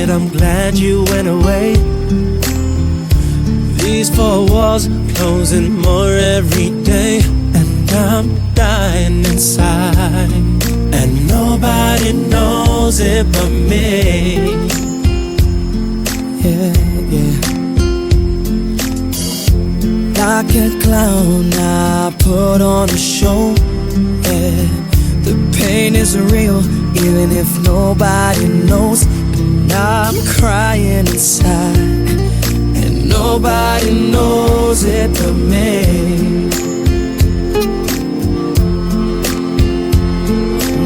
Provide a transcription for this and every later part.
pretended I'm glad you went away. These four walls closing more every day, and I'm dying inside, and nobody knows it but me. Yeah, yeah. Like a clown, I put on a show. Yeah, the pain is real, even if nobody knows. And I'm crying inside, and nobody knows it but me.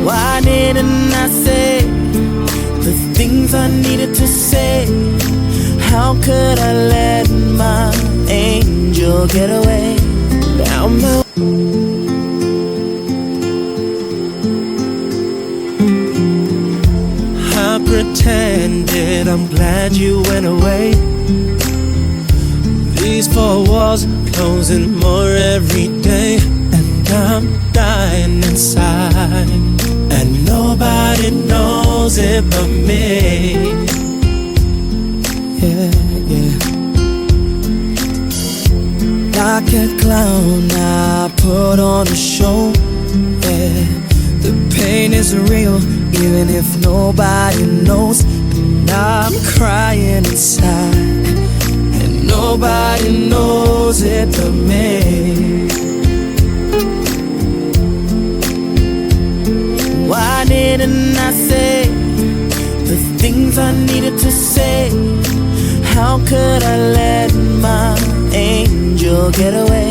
Why didn't I say the things I needed to say? How could I let my angel get away? Now I pretended I'm glad you went away. These four walls closing more every day, and I'm dying inside, and nobody knows it but me. Yeah, yeah. Like a clown, I put on a show. Yeah, the pain is real, even if nobody knows. And I'm crying inside, and nobody knows it but me. Why didn't I say the things I needed to say? How could I let my angel get away?